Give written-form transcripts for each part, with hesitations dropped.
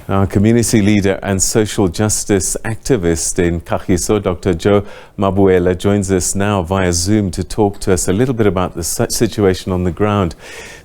Our community leader and social justice activist in Kagiso, Dr. Joe Mabuela, joins us now via Zoom to talk to us a little bit about the situation on the ground.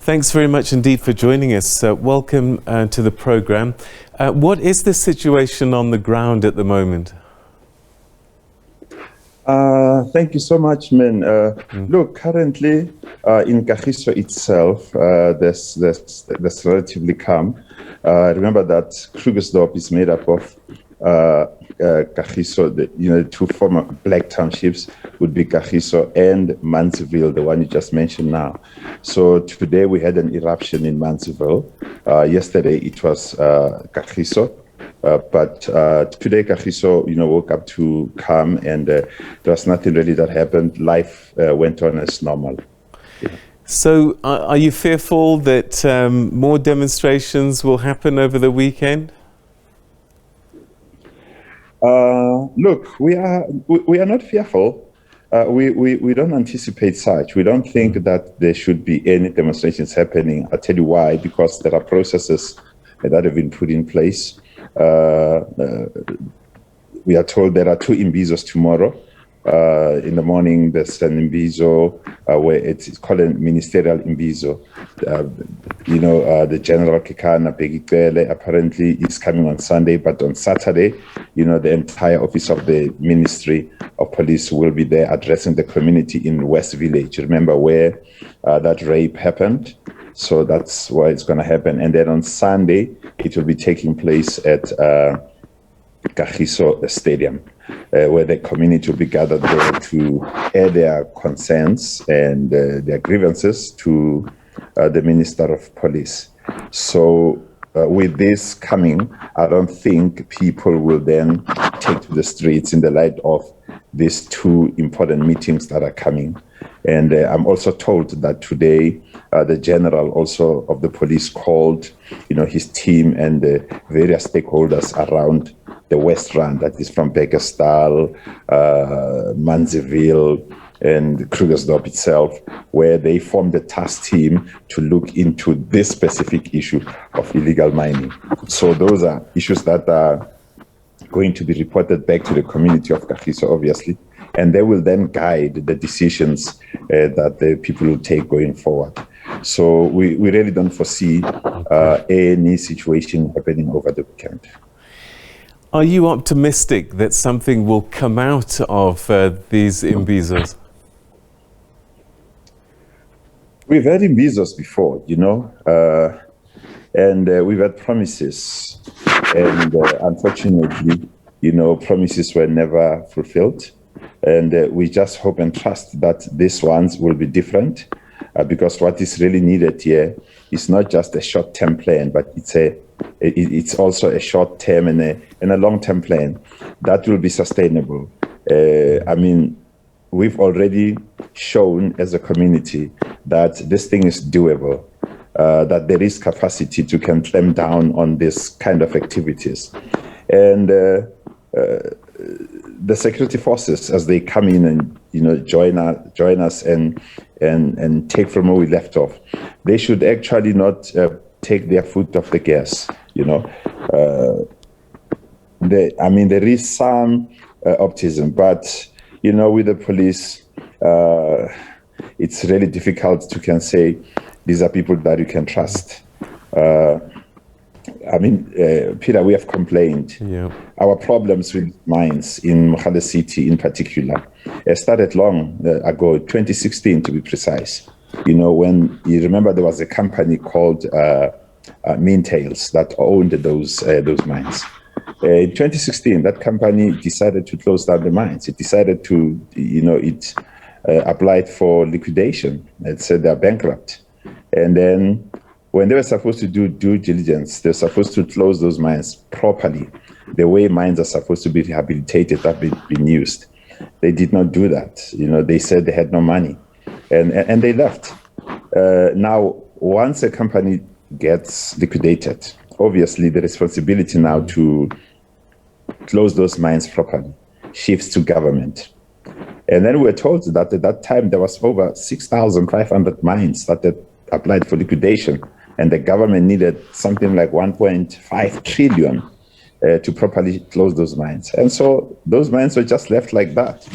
Thanks very much indeed for joining us. Welcome to the program. What is the situation on the ground at the moment? Thank you so much, man. Look, currently in Kagiso itself, there's relatively calm. Remember that Bekkersdal is made up of Kagiso, the two former black townships would be Kagiso and Munsieville, the one you just mentioned now. So today we had an eruption in Munsieville. Yesterday it was Kagiso. But today, Kagiso, woke up to calm, and there was nothing really that happened. Life went on as normal. Yeah. So, are you fearful that more demonstrations will happen over the weekend? Look, we are not fearful. We don't anticipate such. We don't think that there should be any demonstrations happening. I'll tell you why. Because there are processes that have been put in place. We are told there are 2 imbizos tomorrow. In the morning, there's an imbizo where it's called a ministerial imbizo. The General Kekana Bekkersdal apparently is coming on Sunday, but on Saturday, the entire office of the Ministry of Police will be there addressing the community in West Village. Remember where that rape happened? So that's why it's going to happen. And then on Sunday, it will be taking place at Kagiso Stadium, where the community will be gathered there to air their concerns and their grievances to the Minister of Police. So with this coming, I don't think people will then take to the streets in the light of these 2 important meetings that are coming. And I'm also told that today, the general also of the police called, his team and the various stakeholders around the West Rand, that is from Bekkersdal, Munsieville, and Bekkersdal itself, where they formed a task team to look into this specific issue of illegal mining. So those are issues that are going to be reported back to the community of Kagiso, obviously, and they will then guide the decisions that the people will take going forward. So we really don't foresee any situation happening over the weekend. Are you optimistic that something will come out of these imbizos? We've had imbizos before, and we've had promises. And unfortunately, promises were never fulfilled. And we just hope and trust that these ones will be different, because what is really needed here is not just a short-term plan, but it's also a short-term and a long-term plan that will be sustainable. We've already shown as a community that this thing is doable, that there is capacity to clamp down on this kind of activities. And the security forces, as they come in and join us and take from where we left off, they should actually not take their foot off the gas. There is some optimism, but with the police, it's really difficult to say these are people that you can trust. Peter, we have complained. Yeah. Our problems with mines in Mohale City in particular started long ago, 2016 to be precise. When you remember there was a company called Mintails that owned those mines. In 2016, that company decided to close down the mines. It decided to, it applied for liquidation. It said they're bankrupt. And then when they were supposed to do due diligence, they're supposed to close those mines properly, the way mines are supposed to be rehabilitated, have been used. They did not do that. They said they had no money, and they left. Now, once a company gets liquidated, obviously the responsibility now to close those mines properly shifts to government. And then we were told that at that time there was over 6,500 mines that had applied for liquidation and the government needed something like 1.5 trillion to properly close those mines. And so those mines were just left like that.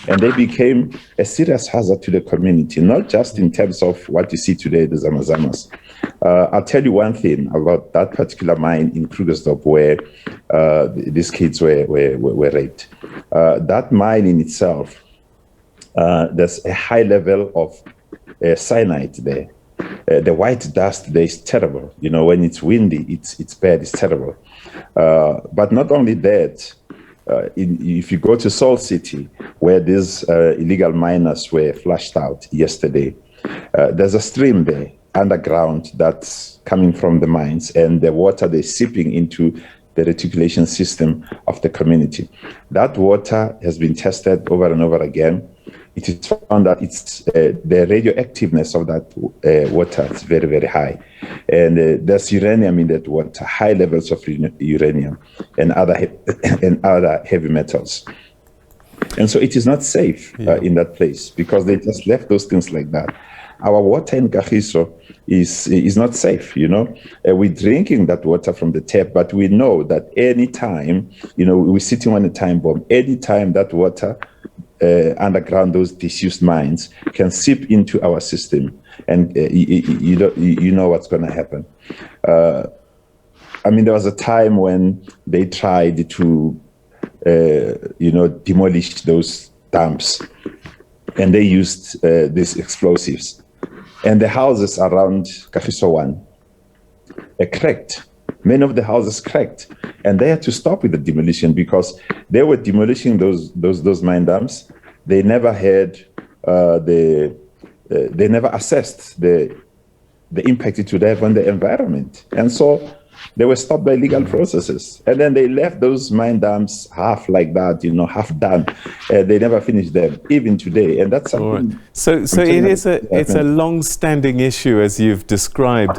And they became a serious hazard to the community, not just in terms of what you see today, the Zamazamas. I'll tell you one thing about that particular mine in Krugersdorp where these kids were raped. That mine in itself, there's a high level of cyanide there. The white dust there is terrible. You know, when it's windy, it's bad, it's terrible. But not only that, if you go to Seoul City, where these illegal miners were flushed out yesterday, there's a stream there underground that's coming from the mines, and the water they're seeping into the reticulation system of the community. That water has been tested over and over again. It is found that it's the radioactiveness of that water is very, very high. And there's uranium in that water, high levels of uranium and other heavy metals. And so it is not safe in that place because they just left those things like that. Our water in Kagiso is not safe, you know. We're drinking that water from the tap, but we know that any time, you know, we're sitting on a time bomb, any time that water underground, those disused mines can seep into our system, and you know what's going to happen. I mean, there was a time when they tried to, demolish those dumps, and they used these explosives, and the houses around Kagiso 1 cracked. Many of the houses cracked, and they had to stop with the demolition because they were demolishing those mine dumps. They never had they never assessed the impact it would have on the environment, and so they were stopped by legal processes. And then they left those mine dumps half like that, you know, half done. They never finished them, even today, and that's something. Right. So it's a long-standing issue, as you've described.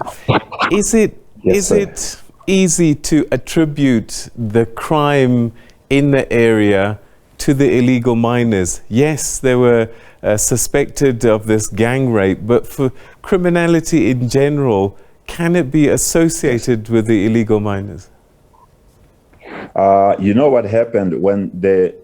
Is it easy to attribute the crime in the area to the illegal miners? Yes, they were suspected of this gang rape, but for criminality in general, can it be associated with the illegal miners? You know what happened when the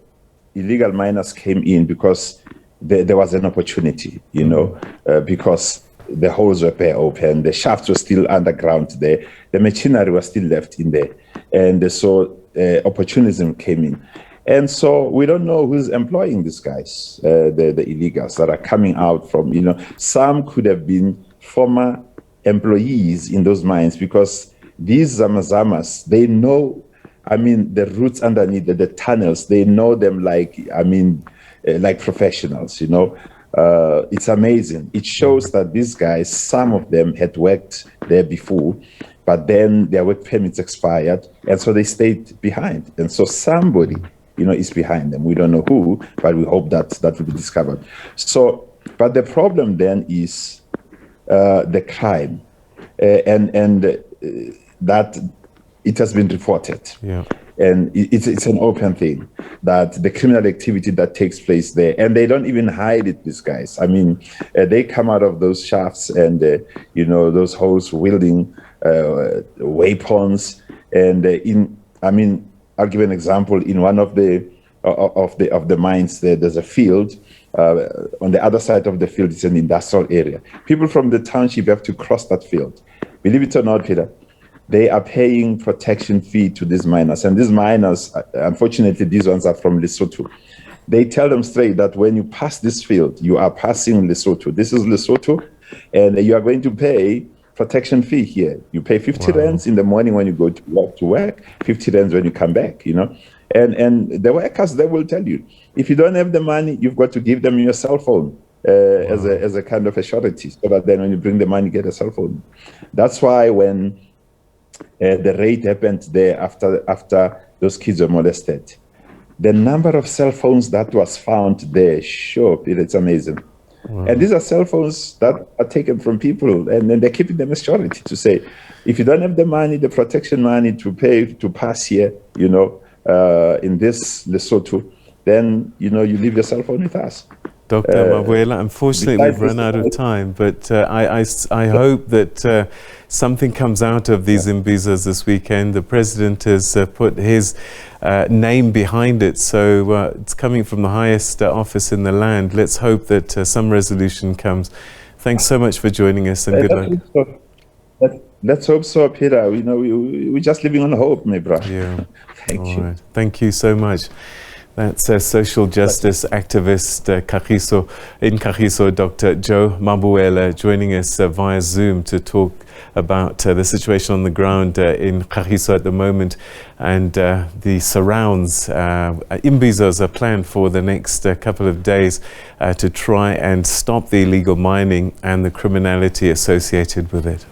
illegal miners came in, because there was an opportunity, you know, because the holes were open, the shafts were still underground there, the machinery was still left in there. And so opportunism came in. And so we don't know who's employing these guys, the illegals that are coming out from, you know, some could have been former employees in those mines, because these Zamazamas, they know, I mean, the roots underneath the tunnels, they know them like, I mean, like professionals, you know. It's amazing. It shows that these guys, some of them had worked there before, but then their work permits expired, and so they stayed behind. And so somebody, you know, is behind them. We don't know who, but we hope that that will be discovered. So, but the problem then is the crime, and that it has been reported. Yeah. And it's an open thing, that the criminal activity that takes place there, and they don't even hide it, these guys. I mean, they come out of those shafts and, you know, those holes wielding weapons. And I mean, I'll give an example. In one of the mines there's a field. On the other side of the field, it's an industrial area. People from the township have to cross that field. Believe it or not, Peter, they are paying protection fee to these miners. And these miners, unfortunately, these ones are from Lesotho. They tell them straight that when you pass this field, you are passing Lesotho. This is Lesotho, and you are going to pay protection fee here. You pay 50 rands in the morning when you go to work, 50 rands when you come back, you know. And the workers, they will tell you, if you don't have the money, you've got to give them your cell phone as a kind of a surety, so that then when you bring the money, get a cell phone. That's why when the raid happened there after those kids were molested, the number of cell phones that was found there, sure, it's amazing. Wow. And these are cell phones that are taken from people, and then they're keeping them as surety to say, if you don't have the money, the protection money to pay to pass here, you know, in this Lesotho, then, you know, you leave your cell phone with us. Dr. Mabuela, unfortunately we've run out of time, but I hope that something comes out of these imbizos this weekend. The President has put his name behind it, so it's coming from the highest office in the land. Let's hope that some resolution comes. Thanks so much for joining us, and good luck. Let's hope so, Peter. We're just living on hope, my brother. Yeah. Thank you. Right. Thank you so much. That's social justice activist in Kagiso, Dr. Joe Mabuela, joining us via Zoom to talk about the situation on the ground in Kagiso at the moment and the surrounds. Imbizos are planned for the next couple of days to try and stop the illegal mining and the criminality associated with it.